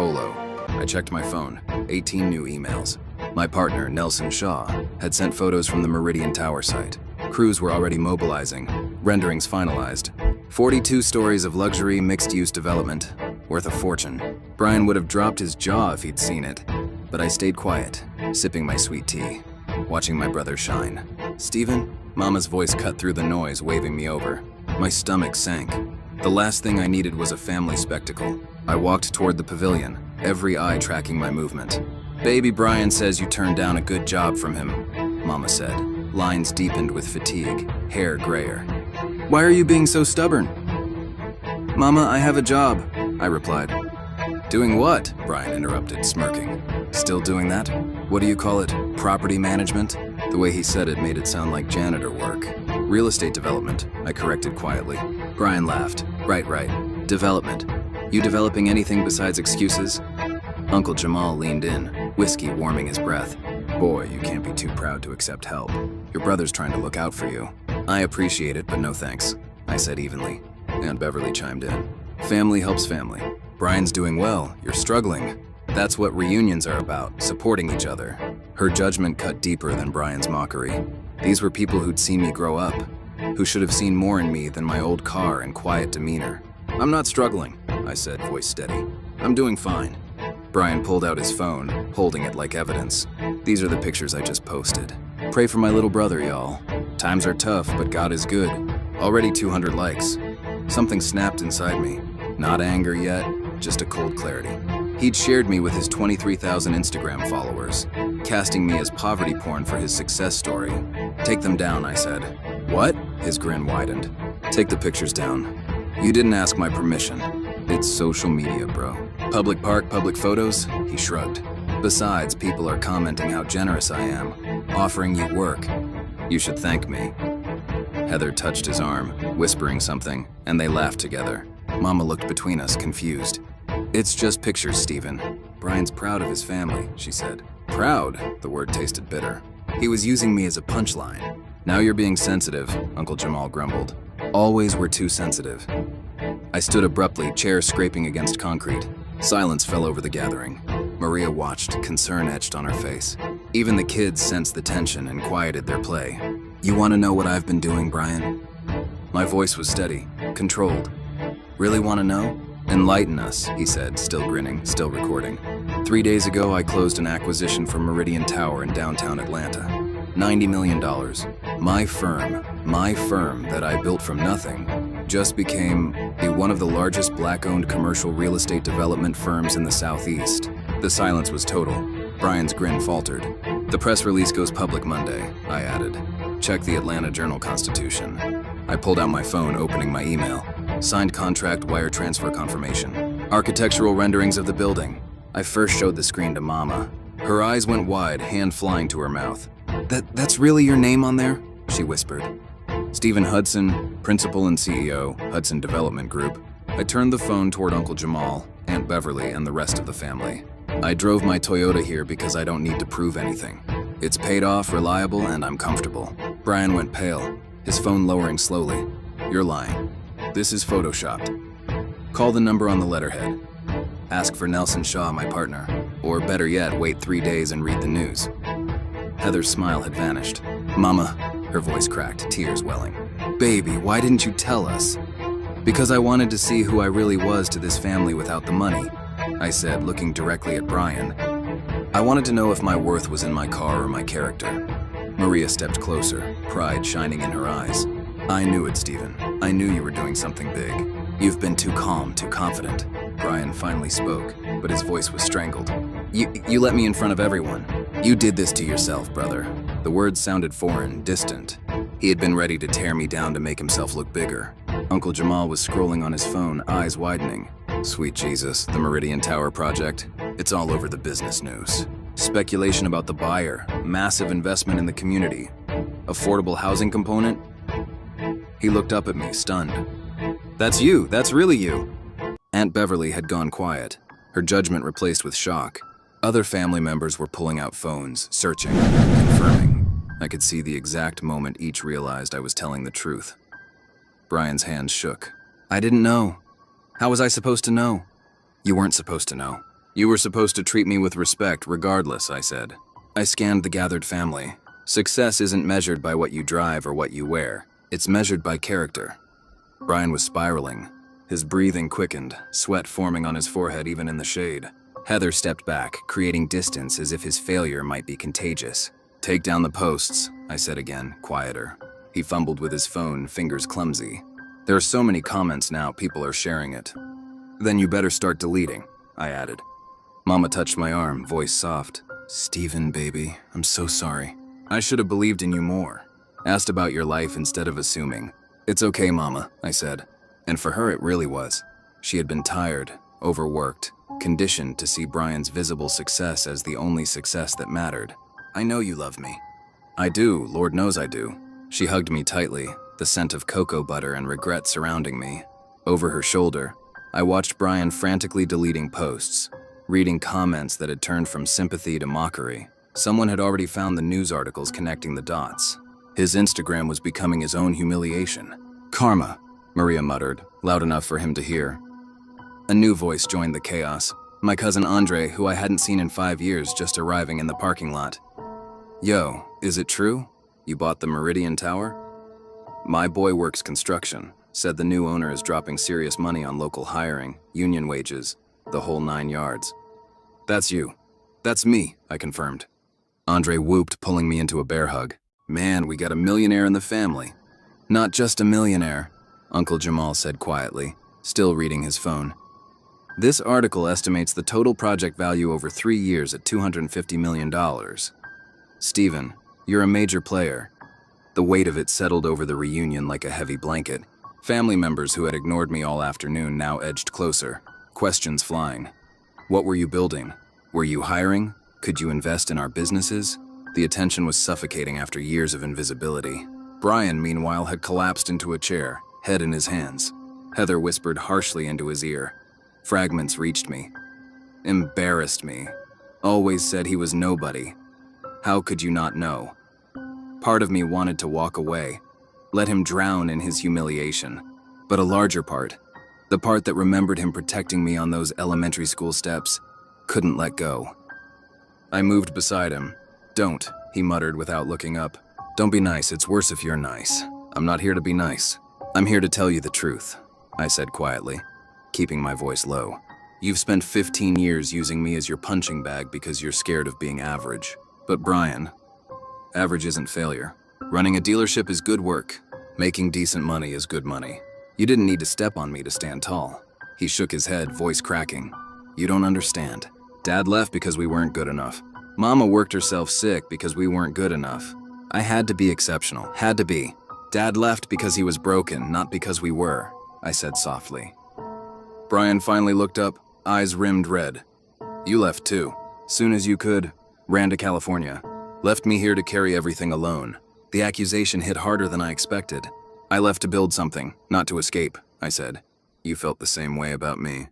polo. I checked my phone. 18 new emails. My partner, Nelson Shaw, had sent photos from the Meridian Tower site. Crews were already mobilizing. Renderings finalized. 42 stories of luxury mixed-use development. Worth a fortune. Brian would have dropped his jaw if he'd seen it. But I stayed quiet, sipping my sweet tea, watching my brother shine. "Steven?" Mama's voice cut through the noise, waving me over. My stomach sank. The last thing I needed was a family spectacle. I walked toward the pavilion, every eye tracking my movement. "Baby Brian says you turned down a good job from him," Mama said. Lines deepened with fatigue, hair grayer. "Why are you being so stubborn?" "Mama, I have a job," I replied. "Doing what?" Brian interrupted, smirking. "Still doing that? What do you call it? Property management?" The way he said it made it sound like janitor work. "Real estate development," I corrected quietly. Brian laughed. Right. Development. You developing anything besides excuses?" Uncle Jamal leaned in, whiskey warming his breath. "Boy, you can't be too proud to accept help. Your brother's trying to look out for you." "I appreciate it, but no thanks," I said evenly. Aunt Beverly chimed in. "Family helps family. Brian's doing well, you're struggling. That's what reunions are about, supporting each other." Her judgment cut deeper than Brian's mockery. These were people who'd seen me grow up, who should have seen more in me than my old car and quiet demeanor. "I'm not struggling," I said, voice steady. "I'm doing fine." Brian pulled out his phone, holding it like evidence. "These are the pictures I just posted. Pray for my little brother, y'all. Times are tough, but God is good. Already 200 likes. Something snapped inside me. Not anger yet, just a cold clarity. He'd shared me with his 23,000 Instagram followers, casting me as poverty porn for his success story. "Take them down," I said. "What?" His grin widened. "Take the pictures down. You didn't ask my permission. It's social media, bro. Public park, public photos?" He shrugged. "Besides, people are commenting how generous I am, offering you work. You should thank me." Heather touched his arm, whispering something, and they laughed together. Mama looked between us, confused. "It's just pictures, Steven. Brian's proud of his family," she said. "Proud?" The word tasted bitter. "He was using me as a punchline." "Now you're being sensitive," Uncle Jamal grumbled. "Always were too sensitive." I stood abruptly, chair scraping against concrete. Silence fell over the gathering. Maria watched, concern etched on her face. Even the kids sensed the tension and quieted their play. "You want to know what I've been doing, Brian?" My voice was steady, controlled. "Really want to know?" "Enlighten us," he said, still grinning, still recording. 3 days ago, I closed an acquisition for Meridian Tower in downtown Atlanta. $90 million. My firm that I built from nothing, just became one of the largest black-owned commercial real estate development firms in the Southeast. The silence was total. Brian's grin faltered. "The press release goes public Monday," I added. "Check the Atlanta Journal-Constitution." I pulled out my phone, opening my email. Signed contract, wire transfer confirmation. Architectural renderings of the building. I first showed the screen to Mama. Her eyes went wide, hand flying to her mouth. That's really your name on there?" she whispered. "Steven Hudson, Principal and CEO, Hudson Development Group." I turned the phone toward Uncle Jamal, Aunt Beverly, and the rest of the family. "I drove my Toyota here because I don't need to prove anything. It's paid off, reliable, and I'm comfortable." Brian went pale, his phone lowering slowly. "You're lying. This is photoshopped. Call the number on the letterhead. Ask for Nelson Shaw, my partner. Or better yet, wait 3 days and read the news." Heather's smile had vanished. "Mama," her voice cracked, tears welling. "Baby, why didn't you tell us?" "Because I wanted to see who I really was to this family without the money," I said, looking directly at Brian. "I wanted to know if my worth was in my car or my character." Maria stepped closer, pride shining in her eyes. "I knew it, Steven. I knew you were doing something big. You've been too calm, too confident." Brian finally spoke, but his voice was strangled. You let me in front of everyone. You did this to yourself, brother." The words sounded foreign, distant. He had been ready to tear me down to make himself look bigger. Uncle Jamal was scrolling on his phone, eyes widening. "Sweet Jesus, the Meridian Tower project. It's all over the business news. Speculation about the buyer, massive investment in the community. Affordable housing component." He looked up at me, stunned. "That's you, that's really you." Aunt Beverly had gone quiet, her judgment replaced with shock. Other family members were pulling out phones, searching, confirming. I could see the exact moment each realized I was telling the truth. Brian's hands shook. "I didn't know. How was I supposed to know?" "You weren't supposed to know. You were supposed to treat me with respect regardless, I said. I scanned the gathered family. Success isn't measured by what you drive or what you wear. It's measured by character. Brian was spiraling. His breathing quickened, sweat forming on his forehead even in the shade. Heather stepped back, creating distance as if his failure might be contagious. Take down the posts, I said again, quieter. He fumbled with his phone, fingers clumsy. There are so many comments now, people are sharing it. Then you better start deleting, I added. Mama touched my arm, voice soft. Steven, baby, I'm so sorry. I should have believed in you more. Asked about your life instead of assuming. It's okay, Mama, I said. And for her, it really was. She had been tired, overworked, conditioned to see Brian's visible success as the only success that mattered. I know you love me. I do, Lord knows I do. She hugged me tightly, the scent of cocoa butter and regret surrounding me. Over her shoulder, I watched Brian frantically deleting posts, reading comments that had turned from sympathy to mockery. Someone had already found the news articles connecting the dots. His Instagram was becoming his own humiliation. Karma, Maria muttered, loud enough for him to hear. A new voice joined the chaos. My cousin Andre, who I hadn't seen in 5 years, just arriving in the parking lot. Yo, is it true? You bought the Meridian Tower? My boy works construction, said the new owner is dropping serious money on local hiring, union wages, the whole 9 yards. That's you. That's me, I confirmed. Andre whooped, pulling me into a bear hug. Man, we got a millionaire in the family. Not just a millionaire, Uncle Jamal said quietly, still reading his phone. This article estimates the total project value over 3 years at $250 million. Steven, you're a major player. The weight of it settled over the reunion like a heavy blanket. Family members who had ignored me all afternoon now edged closer, questions flying. What were you building? Were you hiring? Could you invest in our businesses? The attention was suffocating after years of invisibility. Brian, meanwhile, had collapsed into a chair, head in his hands. Heather whispered harshly into his ear. Fragments reached me. Embarrassed me. Always said he was nobody. How could you not know? Part of me wanted to walk away, let him drown in his humiliation. But a larger part, the part that remembered him protecting me on those elementary school steps, couldn't let go. I moved beside him. Don't, he muttered without looking up. Don't be nice, it's worse if you're nice. I'm not here to be nice. I'm here to tell you the truth, I said quietly, keeping my voice low. You've spent 15 years using me as your punching bag because you're scared of being average. But Brian, average isn't failure. Running a dealership is good work. Making decent money is good money. You didn't need to step on me to stand tall. He shook his head, voice cracking. You don't understand. Dad left because we weren't good enough. Mama worked herself sick because we weren't good enough. I had to be exceptional, had to be. Dad left because he was broken, not because we were, I said softly. Brian finally looked up, eyes rimmed red. You left too. Soon as you could, ran to California. Left me here to carry everything alone. The accusation hit harder than I expected. I left to build something, not to escape, I said. You felt the same way about me.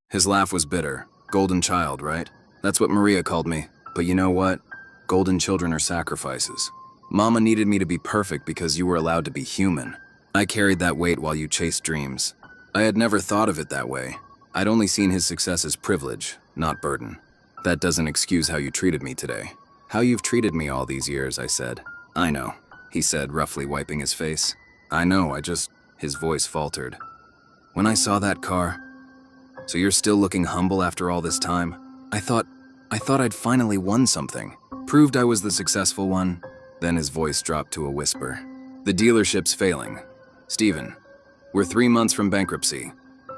His laugh was bitter. Golden child, right? That's what Maria called me. But you know what? Golden children are sacrifices. Mama needed me to be perfect because you were allowed to be human. I carried that weight while you chased dreams. I had never thought of it that way. I'd only seen his success as privilege, not burden. That doesn't excuse how you treated me today. How you've treated me all these years, I said. I know, he said, roughly wiping his face. I know, his voice faltered. When I saw that car, so you're still looking humble after all this time? I thought I'd finally won something. Proved I was the successful one. Then his voice dropped to a whisper. The dealership's failing. Steven, we're 3 months from bankruptcy.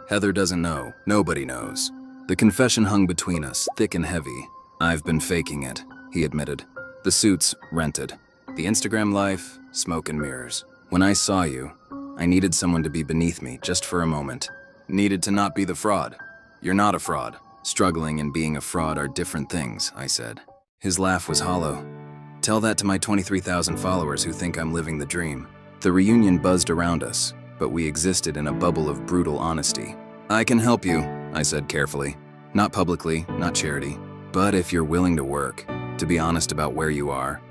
Heather doesn't know. Nobody knows. The confession hung between us, thick and heavy. I've been faking it, he admitted. The suits, rented. The Instagram life, smoke and mirrors. When I saw you, I needed someone to be beneath me just for a moment. Needed to not be the fraud. You're not a fraud. Struggling and being a fraud are different things, I said. His laugh was hollow. Tell that to my 23,000 followers who think I'm living the dream. The reunion buzzed around us, but we existed in a bubble of brutal honesty. I can help you, I said carefully. Not publicly, not charity. But if you're willing to work, to be honest about where you are.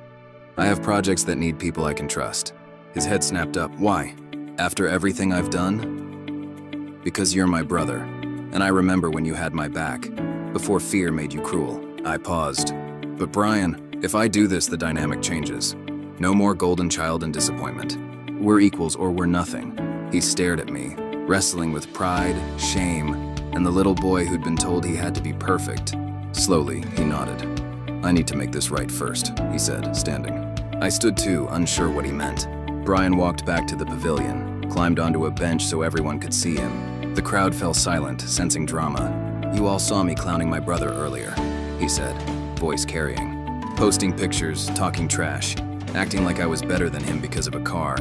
I have projects that need people I can trust. His head snapped up. Why? After everything I've done? Because you're my brother, and I remember when you had my back. before fear made you cruel. I paused. But Brian, if I do this, the dynamic changes. No more golden child and disappointment. We're equals or we're nothing. He stared at me, wrestling with pride, shame, and the little boy who'd been told he had to be perfect. Slowly, he nodded. I need to make this right first, he said, standing. I stood too, unsure what he meant. Brian walked back to the pavilion, climbed onto a bench so everyone could see him. The crowd fell silent, sensing drama. You all saw me clowning my brother earlier, he said, voice carrying. Posting pictures, talking trash, acting like I was better than him because of a car.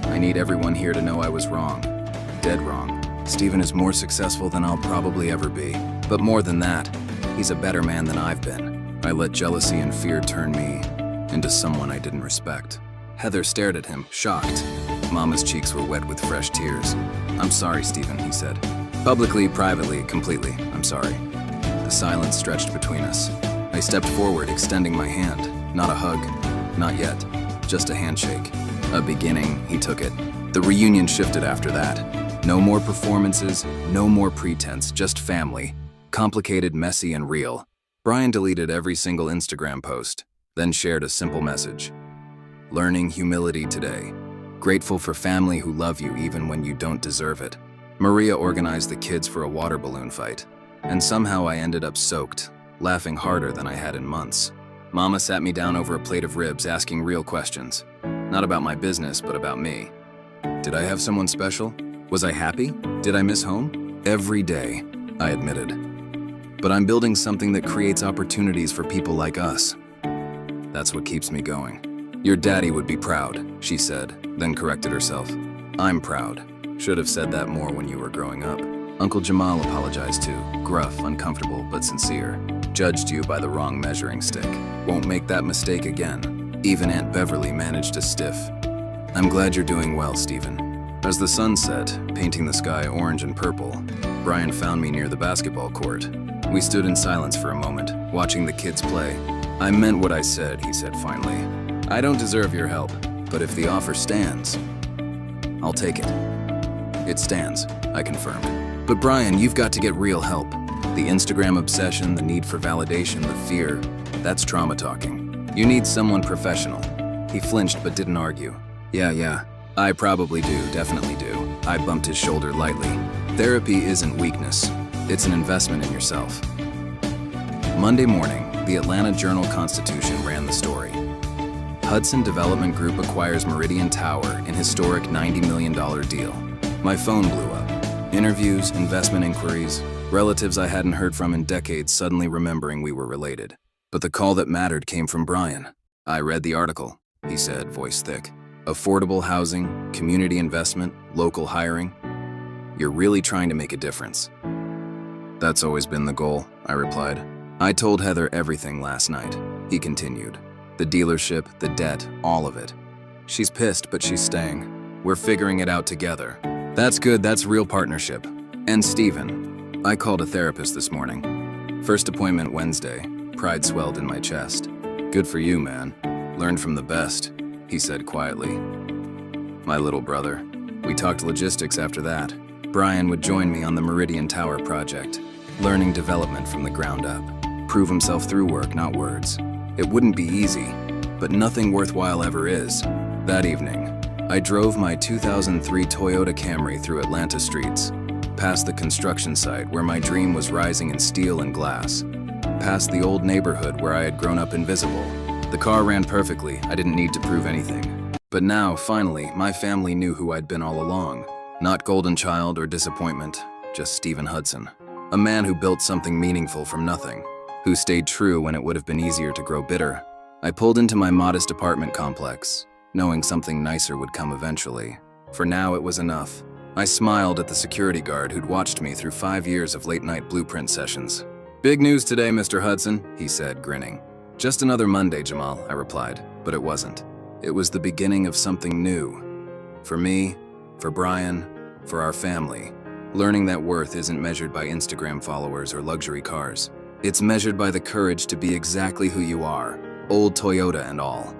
I need everyone here to know I was wrong. Dead wrong. Steven is more successful than I'll probably ever be. But more than that, he's a better man than I've been. I let jealousy and fear turn me into someone I didn't respect. Heather stared at him, shocked. Mama's cheeks were wet with fresh tears. I'm sorry, Steven, he said. Publicly, privately, completely, I'm sorry. The silence stretched between us. I stepped forward, extending my hand. Not a hug, not yet, just a handshake. A beginning, he took it. The reunion shifted after that. No more performances, no more pretense, just family. Complicated, messy, and real. Brian deleted every single Instagram post, then shared a simple message. Learning humility today. Grateful for family who love you even when you don't deserve it. Maria organized the kids for a water balloon fight, and somehow I ended up soaked, laughing harder than I had in months. Mama sat me down over a plate of ribs asking real questions. Not about my business, but about me. Did I have someone special? Was I happy? Did I miss home? Every day, I admitted. But I'm building something that creates opportunities for people like us. That's what keeps me going. Your daddy would be proud, she said, then corrected herself. I'm proud. Should have said that more when you were growing up. Uncle Jamal apologized too, gruff, uncomfortable, but sincere. Judged you by the wrong measuring stick. Won't make that mistake again. Even Aunt Beverly managed to stiff. I'm glad you're doing well, Steven. As the sun set, painting the sky orange and purple, Brian found me near the basketball court. We stood in silence for a moment, watching the kids play. I meant what I said, he said finally. I don't deserve your help, but if the offer stands, I'll take it. It stands, I confirmed. But Brian, you've got to get real help. The Instagram obsession, the need for validation, the fear, that's trauma talking. You need someone professional. He flinched but didn't argue. Yeah, I probably do, definitely do. I bumped his shoulder lightly. Therapy isn't weakness. It's an investment in yourself. Monday morning, the Atlanta Journal-Constitution ran the story. Hudson Development Group acquires Meridian Tower in historic $90 million deal. My phone blew up. Interviews, investment inquiries, relatives I hadn't heard from in decades suddenly remembering we were related. But the call that mattered came from Brian. I read the article, he said, voice thick. Affordable housing, community investment, local hiring. You're really trying to make a difference. That's always been the goal, I replied. I told Heather everything last night, he continued. The dealership, the debt, all of it. She's pissed, but she's staying. We're figuring it out together. That's good, that's real partnership. And Steven, I called a therapist this morning. First appointment Wednesday. Pride swelled in my chest. Good for you, man. Learn from the best, he said quietly. My little brother. We talked logistics after that. Brian would join me on the Meridian Tower project, learning development from the ground up. Prove himself through work, not words. It wouldn't be easy, but nothing worthwhile ever is. That evening, I drove my 2003 Toyota Camry through Atlanta streets, past the construction site where my dream was rising in steel and glass, past the old neighborhood where I had grown up invisible. The car ran perfectly, I didn't need to prove anything. But now, finally, my family knew who I'd been all along. Not golden child or disappointment, just Steven Hudson. A man who built something meaningful from nothing, who stayed true when it would have been easier to grow bitter. I pulled into my modest apartment complex, knowing something nicer would come eventually. For now, it was enough. I smiled at the security guard who'd watched me through 5 years of late-night blueprint sessions. Big news today, Mr. Hudson, he said, grinning. Just another Monday, Jamal, I replied, but it wasn't. It was the beginning of something new. For me, for Brian, for our family. Learning that worth isn't measured by Instagram followers or luxury cars. It's measured by the courage to be exactly who you are, old Toyota and all.